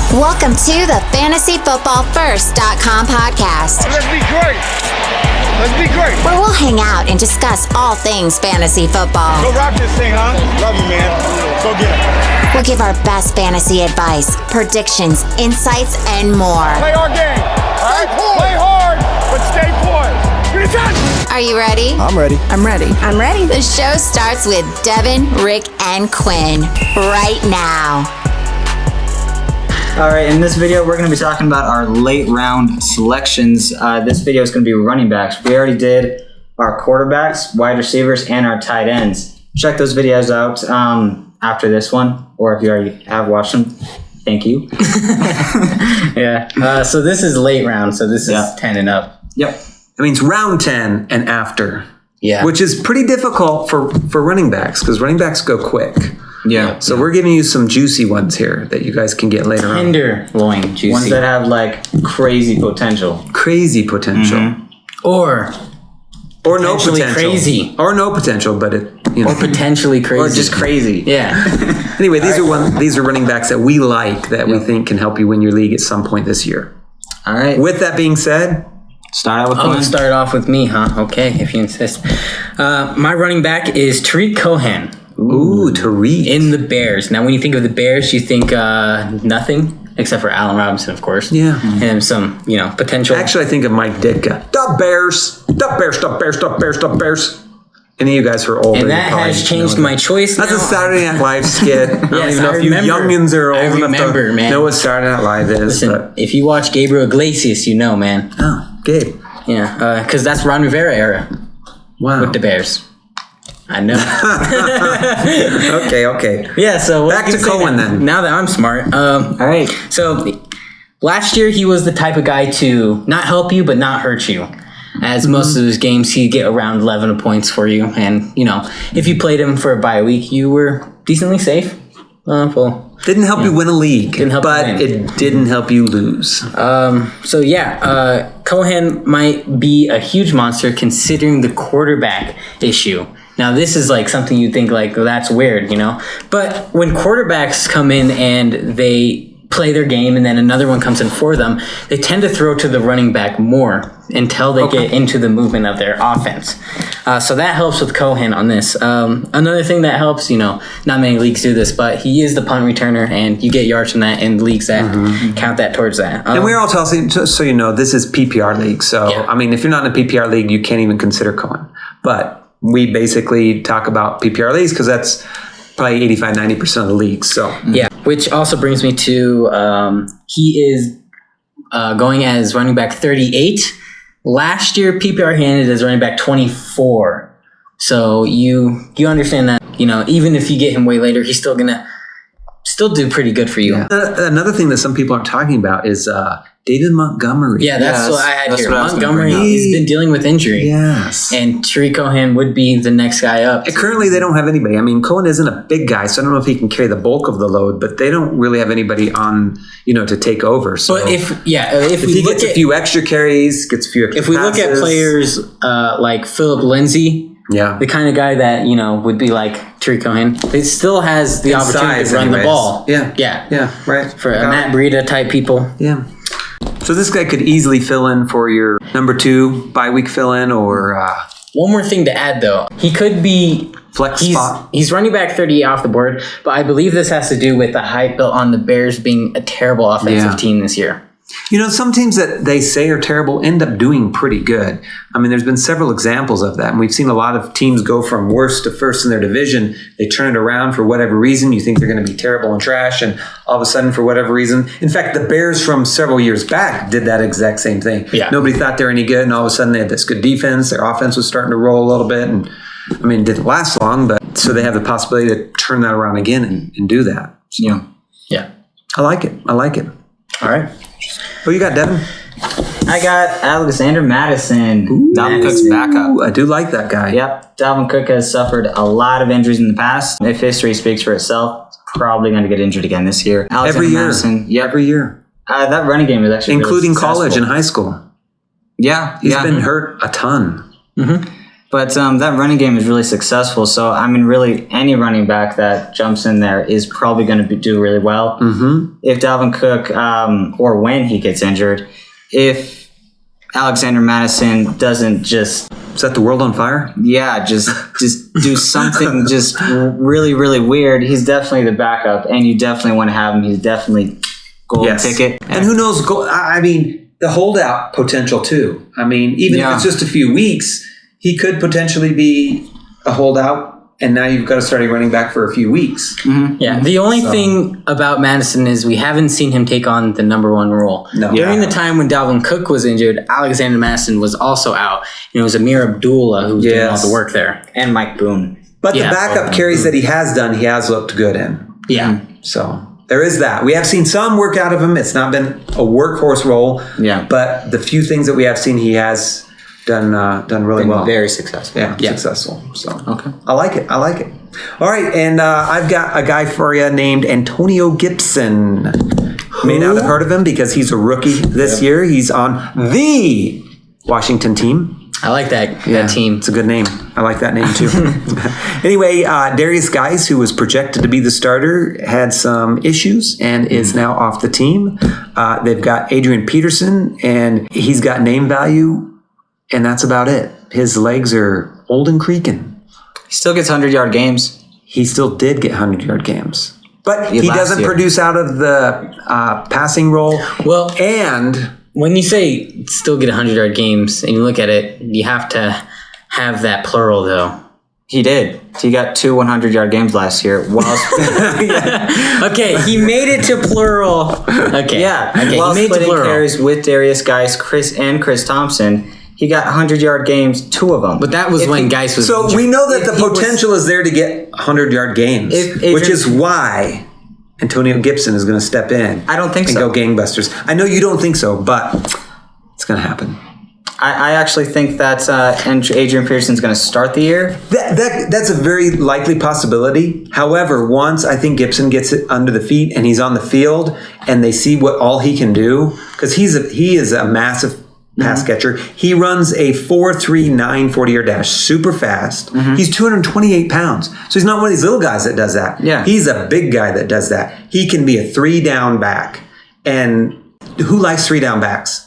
Welcome to the FantasyFootballFirst.com podcast. Let's be great. Let's be great. Where we'll hang out and discuss all things fantasy football. Go rock this thing, huh? Love you, man. Go get it. We'll give our best fantasy advice, predictions, insights, and more. Play our game. All right? Play hard, but stay poised. Get it done. Are you ready? I'm ready. I'm ready. I'm ready. The show starts with Devin, Rick, and Quinn right now. All right, in this video, we're going to be talking about our late round selections. This video is going to be running backs. We already did our quarterbacks, wide receivers, and our tight ends. Check those videos out after this one, or if you already have watched them, thank you. Yeah. So this is late round, so this is 10 and up. Yep. That means round 10 and after. Yeah. Which is pretty difficult for running backs because running backs go quick. Yeah. So we're giving you some juicy ones here that you guys can get later on. Tenderloin juicy. Ones that have like crazy potential. Crazy potential. Or Or no Potentially potential. crazy. Or no potential, but it, you know. or potentially crazy. Or just crazy. Yeah. Anyway, these are running backs that we like that we think can help you win your league at some point this year. All right. With that being said, Start out with I'm Quinn. going to start off with me, huh? Okay, if you insist. My running back is Tariq Cohen ooh, Tariq. in the Bears. Now, when you think of the Bears, you think nothing except for Allen Robinson, of course. Yeah. And some, potential. Actually, I think of Mike Ditka. The Bears. The Bears, the Bears, the Bears, the Bears. Any of you guys who are older. and that you probably has changed know my choice That's now. a Saturday Night Live skit. I don't Yes, even know I if you remember. youngins are I old enough remember, to man. know what Saturday Night Live is. Listen, but, if you watch Gabriel Iglesias, you know, man. oh, Gabe. Yeah, because that's Ron Rivera era Wow. with the Bears. I know. Okay. Yeah, so what Back can to I say Cohen now? then. Now that I'm smart. All right. So last year he was the type of guy to not help you but not hurt you. As most of his games, he'd get around 11 points for you. And, if you played him for a bye week, you were decently safe. Didn't help you win a league, Didn't help but you win. it didn't help you lose. Cohen might be a huge monster considering the quarterback issue. Now, this is like something you think like, well, that's weird, But when quarterbacks come in and they play their game and then another one comes in for them, they tend to throw to the running back more until they get into the movement of their offense. So that helps with Cohen on this. Another thing that helps, not many leagues do this, but he is the punt returner and you get yards from that in leagues that count that towards that. And we're all telling, just so you know, this is PPR league. So, Yeah. I mean, if you're not in a PPR league, you can't even consider Cohen. But we basically talk about PPR leagues because that's probably 85, 90% of the leagues. So, Yeah, which also brings me to he is going as running back 38. Last year, PPR handed as running back 24. So you understand that, even if you get him way later, he's still going to do pretty good for you. yeah. Another thing that some people aren't talking about is David Montgomery. Yeah, that's what I had that's here. what I was gonna Montgomery bring up. has been dealing with injury. Yes. And Tariq Cohen would be the next guy up. Currently, they don't have anybody. I mean, Cohen isn't a big guy, so I don't know if he can carry the bulk of the load, but they don't really have anybody on, to take over. So But if if we he look gets a at few extra carries, gets a few extra if we look at passes, players like Philip Lindsay, yeah, the kind of guy that, would be like Tariq Cohen, it still has the In opportunity size to run anyways. the ball. Yeah. Yeah. yeah, right. For Matt Breida type people. Yeah. So this guy could easily fill in for your number 2 bye week fill in or One more thing to add, though. He could be flex spot. He's running back 38 off the board, but I believe this has to do with the hype built on the Bears being a terrible offensive Yeah. team this year. Some teams that they say are terrible end up doing pretty good. I mean, there's been several examples of that. And we've seen a lot of teams go from worst to first in their division. They turn it around for whatever reason. You think they're going to be terrible and trash. And all of a sudden, for whatever reason. In fact, the Bears from several years back did that exact same thing. Yeah. Nobody thought they were any good. And all of a sudden, they had this good defense. Their offense was starting to roll a little bit. And I mean, it didn't last long. But so they have the possibility to turn that around again and do that. So, Yeah. I like it. All right. Who you got, Devin? I got Alexander Madison, Dalvin Cook's backup. Ooh, I do like that guy. Yep, Dalvin Cook has suffered a lot of injuries in the past. If history speaks for itself, he's probably going to get injured again this year. Alexander Every year. Madison, yep. Every year. That running game is actually Including really college and successful. high school. Yeah, He's been hurt a ton. But that running game is really successful. So, I mean, really, any running back that jumps in there is probably going to do really well. Mm-hmm. If Dalvin Cook, or when he gets injured, if Alexander Madison doesn't just set the world on fire? Yeah, just do something just really, really weird, he's definitely the backup, and you definitely want to have him. He's definitely golden ticket. And who knows, I mean, the holdout potential too. I mean, even if it's just a few weeks, he could potentially be a holdout, and now you've got to start a running back for a few weeks. Mm-hmm. Yeah, the only thing about Madison is we haven't seen him take on the number one role. No. During the time when Dalvin Cook was injured, Alexander Madison was also out. And it was Amir Abdullah who was doing all the work there. And Mike Boone. But the backup carries that he has done, he has looked good in. Yeah. So there is that. We have seen some work out of him. It's not been a workhorse role. Yeah. But the few things that we have seen, he has done really well. Very successful. Yeah, successful. So okay, I like it. All right, and I've got a guy for you named Antonio Gibson. May not have heard of him because he's a rookie this year. He's on the Washington team. I like that team. It's a good name. I like that name too. Anyway, Darius Geis, who was projected to be the starter, had some issues and is now off the team. They've got Adrian Peterson, and he's got name value. And that's about it. His legs are old and creaking. He still gets 100-yard games. He still did get 100-yard games. But he doesn't produce out of the passing role. Well, and when you say still get 100-yard games and you look at it, you have to have that plural, though. He did. He got 2 100-yard games last year. Okay, he made it to plural. Okay. Yeah. Okay, While he made splitting plural. carries with Darius Geis, Chris Thompson, he got 100-yard games, 2 of them. But that was when Geis was... So we know that the potential is there to get 100-yard games, which is why Antonio Gibson is going to step in. I don't think and go gangbusters. I know you don't think so, but it's going to happen. I actually think that Adrian Peterson's going to start the year. That's a very likely possibility. However, once I think Gibson gets it under the feet and he's on the field and they see what all he can do, because he is a massive pass catcher. He runs a 4.39 40-yard dash, super fast. He's 228 pounds. So he's not one of these little guys that does that. Yeah. He's a big guy that does that. He can be a 3-down back. And who likes 3-down backs?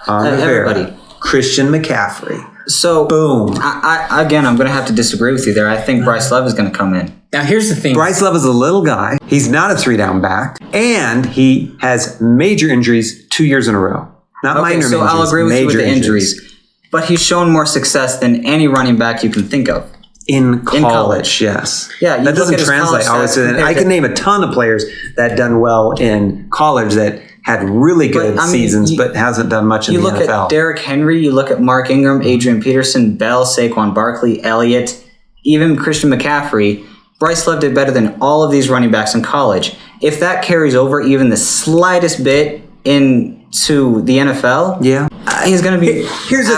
Everybody. Christian McCaffrey. So, boom. I'm going to have to disagree with you there. I think Bryce Love is going to come in. Now, here's the thing. Bryce Love is a little guy. He's not a 3-down back. And he has major injuries 2 years in a row. Not minor injuries. So I'll agree with you with the injuries. But he's shown more success than any running back you can think of. In college, yes. Yeah, that doesn't translate always to that. I can name a ton of players that done well in college that had really good seasons, but hasn't done much in the NFL. You look at Derrick Henry, you look at Mark Ingram, Adrian Peterson, Bell, Saquon Barkley, Elliott, even Christian McCaffrey. Bryce Love did better than all of these running backs in college. If that carries over even the slightest bit into the NFL, he's going to be Here's the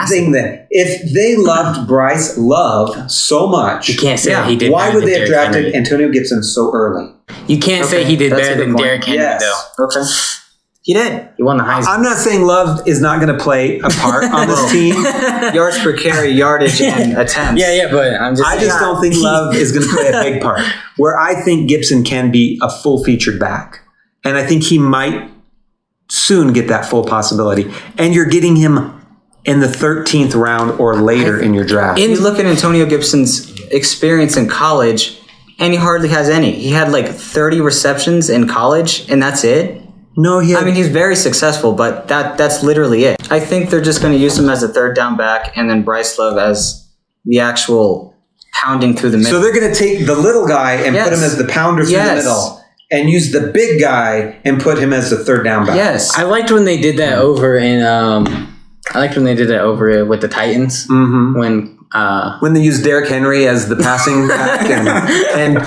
thing then. If they loved Bryce Love so much, you can't say he did. Why would they have drafted Henry. Antonio Gibson so early? You can't say he did better than Derrick Henry, though. Okay. He did. He won the Heisman. I'm not saying Love is not going to play a part on this team. Yards per carry, yardage, and attempts. Yeah, but I just don't think Love is going to play a big part. Where I think Gibson can be a full-featured back. And I think he might soon get that full possibility. And you're getting him in the 13th round or later in your draft. You look at Antonio Gibson's experience in college, and he hardly has any. He had like 30 receptions in college, and that's it. No, I mean, he's very successful, but that's literally it. I think they're just going to use him as a 3rd down back, and then Bryce Love as the actual pounding through the middle. So they're going to take the little guy and put him as the pounder through the middle, and use the big guy and put him as the 3rd down back. Yes, I liked when they did that over in. I liked when they did that over with the Titans when they used Derrick Henry as the passing back and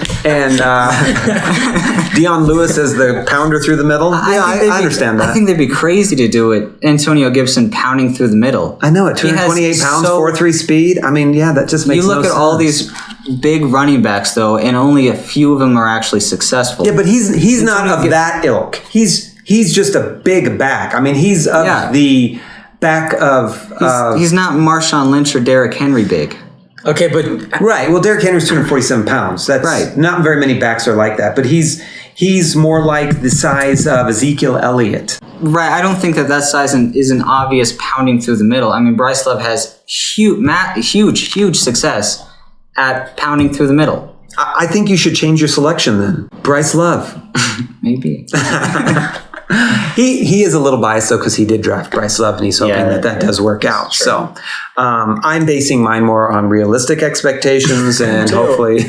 Deion Lewis as the pounder through the middle. I understand that. I think they'd be crazy to do it. Antonio Gibson pounding through the middle. I know it. 228 pounds, 4.3 speed. I mean, that just makes no sense. You look at all these big running backs, though, and only a few of them are actually successful. Yeah, but he's not of that ilk. He's just a big back. I mean, he's of the back of He's not Marshawn Lynch or Derrick Henry big. Okay, but right. Well, Derrick Henry's 247 pounds. That's Right. Not very many backs are like that, but he's more like the size of Ezekiel Elliott. Right, I don't think that size is an obvious pounding through the middle. I mean, Bryce Love has huge success at pounding through the middle. I think you should change your selection then. Bryce Love. Maybe. He is a little biased though because he did draft Bryce Love and he's hoping that does work out. Sure. So I'm basing mine more on realistic expectations and hopefully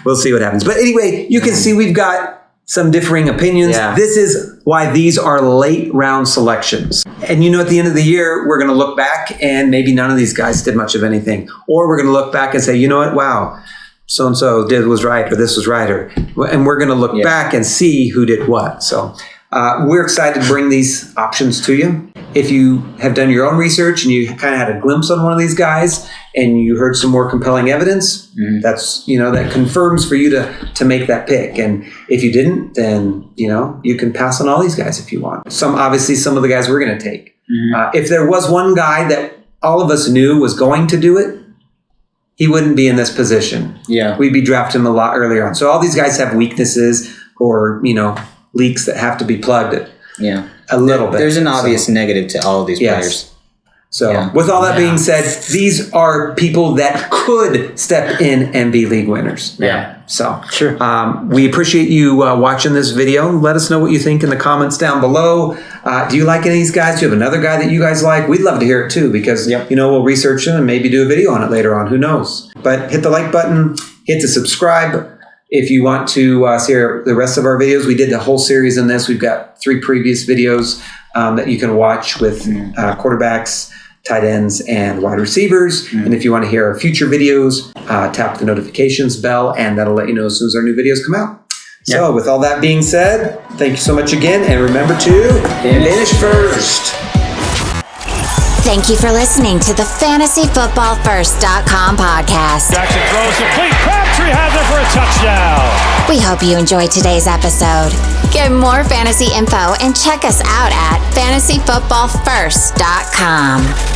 we'll see what happens. But anyway, you can see we've got some differing opinions. Yeah. This is why these are late round selections. And at the end of the year, we're going to look back and maybe none of these guys did much of anything. Or we're going to look back and say, you know what? Wow, so-and-so was right or this was right. And we're going to look back and see who did what. So we're excited to bring these options to you. If you have done your own research and you kind of had a glimpse on one of these guys and you heard some more compelling evidence, that's, that confirms for you to make that pick. And if you didn't, then, you can pass on all these guys if you want. Obviously some of the guys we're going to take. If there was one guy that all of us knew was going to do it, he wouldn't be in this position. Yeah. We'd be drafting him a lot earlier on. So all these guys have weaknesses or, leaks that have to be plugged a little bit. There's an obvious negative to all of these players. So with all that being said, these are people that could step in and be league winners. Yeah. So Sure. We appreciate you watching this video. Let us know what you think in the comments down below. Do you like any of these guys? Do you have another guy that you guys like? We'd love to hear it too because, we'll research them and maybe do a video on it later on. Who knows? But hit the like button, hit the subscribe. If you want to see the rest of our videos, we did the whole series in this. We've got 3 previous videos that you can watch with quarterbacks, tight ends, and wide receivers. And if you want to hear our future videos, tap the notifications bell, and that'll let you know as soon as our new videos come out. So with all that being said, thank you so much again. And remember to finish first. Thank you for listening to the FantasyFootballFirst.com podcast. Jackson throws complete. Crabtree has it for a touchdown. We hope you enjoyed today's episode. Get more fantasy info and check us out at FantasyFootballFirst.com.